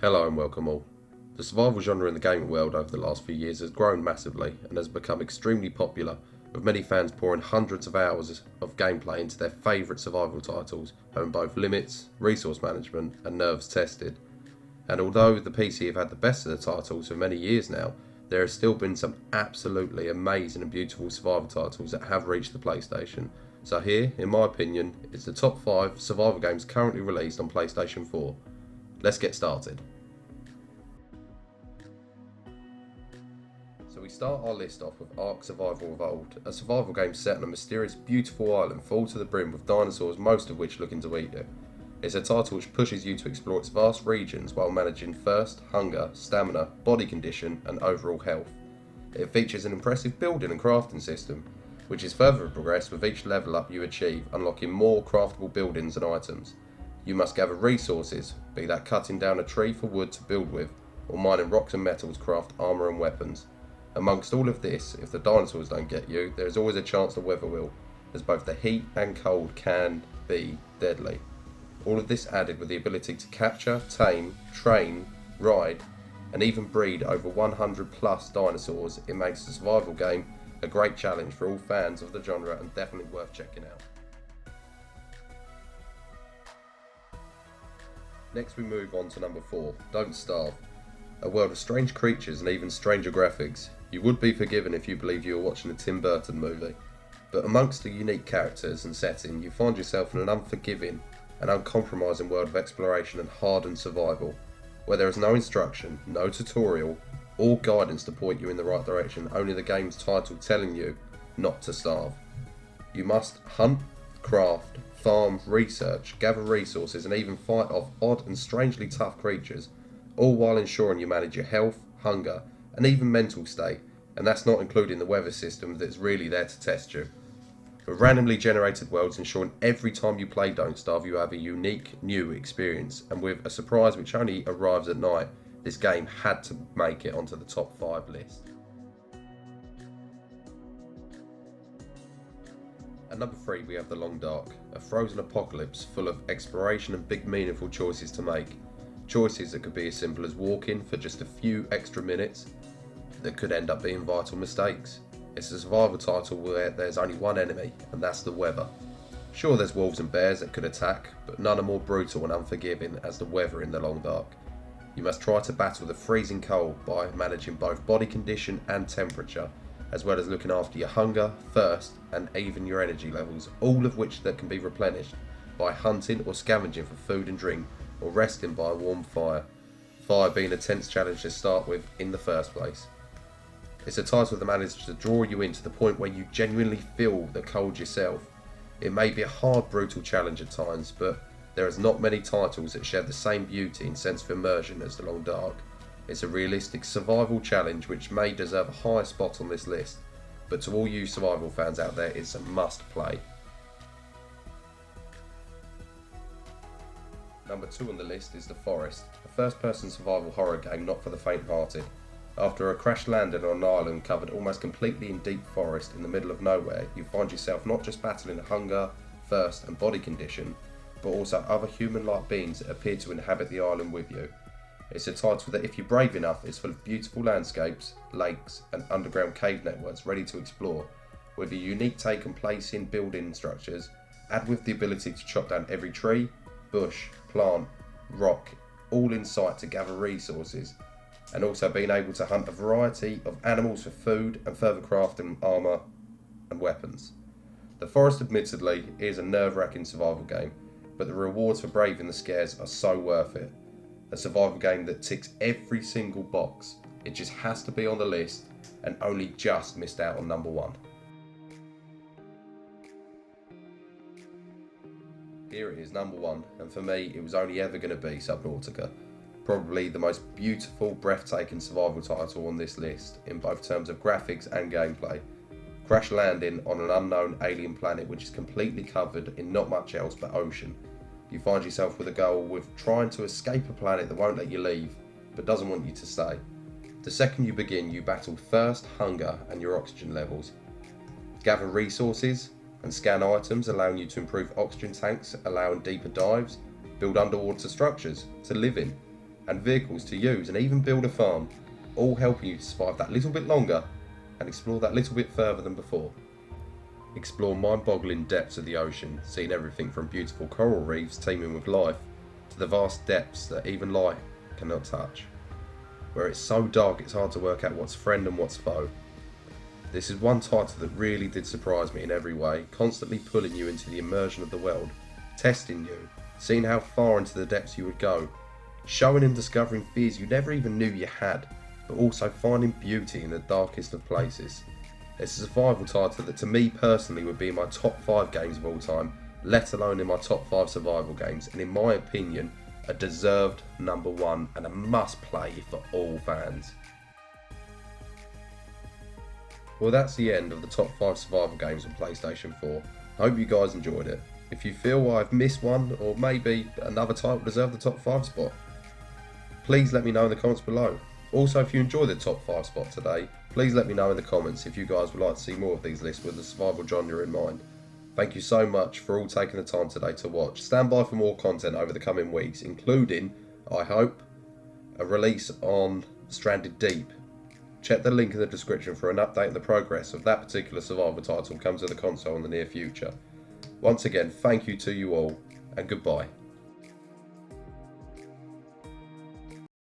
Hello and welcome all. The survival genre in the gaming world over the last few years has grown massively and has become extremely popular, with many fans pouring hundreds of hours of gameplay into their favourite survival titles, having both limits, resource management and nerves tested. And although the PC have had the best of the titles for many years now, there has still been some absolutely amazing and beautiful survival titles that have reached the PlayStation. So here, in my opinion, is the top 5 survival games currently released on PlayStation 4. Let's get started. So we start our list off with Ark Survival Evolved, a survival game set on a mysterious, beautiful island full to the brim with dinosaurs, most of which looking to eat you. It's a title which pushes you to explore its vast regions while managing thirst, hunger, stamina, body condition and overall health. It features an impressive building and crafting system, which is further progressed with each level up you achieve, unlocking more craftable buildings and items. You must gather resources, be that cutting down a tree for wood to build with, or mining rocks and metals to craft armour and weapons. Amongst all of this, if the dinosaurs don't get you, there is always a chance the weather will, as both the heat and cold can be deadly. All of this added with the ability to capture, tame, train, ride, and even breed over 100 plus dinosaurs, it makes the survival game a great challenge for all fans of the genre and definitely worth checking out. Next we move on to number 4, Don't Starve. A world of strange creatures and even stranger graphics. You would be forgiven if you believe you were watching a Tim Burton movie. But amongst the unique characters and setting, you find yourself in an unforgiving and uncompromising world of exploration and hardened survival, where there is no instruction, no tutorial, or guidance to point you in the right direction, only the game's title telling you not to starve. You must hunt, craft, farm, research, gather resources and even fight off odd and strangely tough creatures, all while ensuring you manage your health, hunger, and even mental state, and that's not including the weather system that's really there to test you. With randomly generated worlds ensuring every time you play Don't Starve you have a unique new experience, and with a surprise which only arrives at night, this game had to make it onto the top 5 list. At number 3 we have The Long Dark, a frozen apocalypse full of exploration and big meaningful choices to make. Choices that could be as simple as walking for just a few extra minutes, that could end up being vital mistakes. It's a survival title where there's only one enemy, and that's the weather. Sure, there's wolves and bears that could attack, but none are more brutal and unforgiving as the weather in The Long Dark. You must try to battle the freezing cold by managing both body condition and temperature, as well as looking after your hunger, thirst, and even your energy levels, all of which that can be replenished by hunting or scavenging for food and drink, or resting by a warm fire. Fire being a tense challenge to start with in the first place. It's a title that manages to draw you in to the point where you genuinely feel the cold yourself. It may be a hard, brutal challenge at times, but there is not many titles that share the same beauty and sense of immersion as The Long Dark. It's a realistic survival challenge which may deserve a high spot on this list, but to all you survival fans out there, it's a must play. Number 2 on the list is The Forest, a first-person survival horror game not for the faint-hearted. After a crash landing on an island covered almost completely in deep forest in the middle of nowhere, you find yourself not just battling hunger, thirst and body condition, but also other human-like beings that appear to inhabit the island with you. It's a title that, if you're brave enough, is full of beautiful landscapes, lakes and underground cave networks ready to explore, with a unique take on placing building structures, add with the ability to chop down every tree, bush, plant, rock, all in sight to gather resources, and also being able to hunt a variety of animals for food and further crafting armour and weapons. The Forest admittedly is a nerve-wracking survival game, but the rewards for braving the scares are so worth it. A survival game that ticks every single box. It just has to be on the list and only just missed out on number 1. Here it is, number 1, and for me it was only ever going to be Subnautica. Probably the most beautiful, breathtaking survival title on this list in both terms of graphics and gameplay. Crash landing on an unknown alien planet which is completely covered in not much else but ocean. You find yourself with a goal with trying to escape a planet that won't let you leave, but doesn't want you to stay. The second you begin, you battle thirst, hunger and your oxygen levels. Gather resources and scan items, allowing you to improve oxygen tanks, allowing deeper dives, build underwater structures to live in, and vehicles to use, and even build a farm, all helping you to survive that little bit longer and explore that little bit further than before. Explore mind-boggling depths of the ocean, seeing everything from beautiful coral reefs teeming with life to the vast depths that even light cannot touch, where it's so dark it's hard to work out what's friend and what's foe. This is one title that really did surprise me in every way, constantly pulling you into the immersion of the world, testing you, seeing how far into the depths you would go, showing and discovering fears you never even knew you had, but also finding beauty in the darkest of places. It's a survival title that to me personally would be in my top 5 games of all time, let alone in my top 5 survival games, and in my opinion, a deserved number 1 and a must play for all fans. Well, that's the end of the top 5 survival games on PlayStation 4. I hope you guys enjoyed it. If you feel I've missed one, or maybe another title deserved the top 5 spot, please let me know in the comments below. Also, if you enjoyed the top 5 spot today, please let me know in the comments if you guys would like to see more of these lists with the survival genre in mind. Thank you so much for all taking the time today to watch. Stand by for more content over the coming weeks, including, I hope, a release on Stranded Deep. Check the link in the description for an update on the progress of that particular survival title come to the console in the near future. Once again, thank you to you all, and goodbye.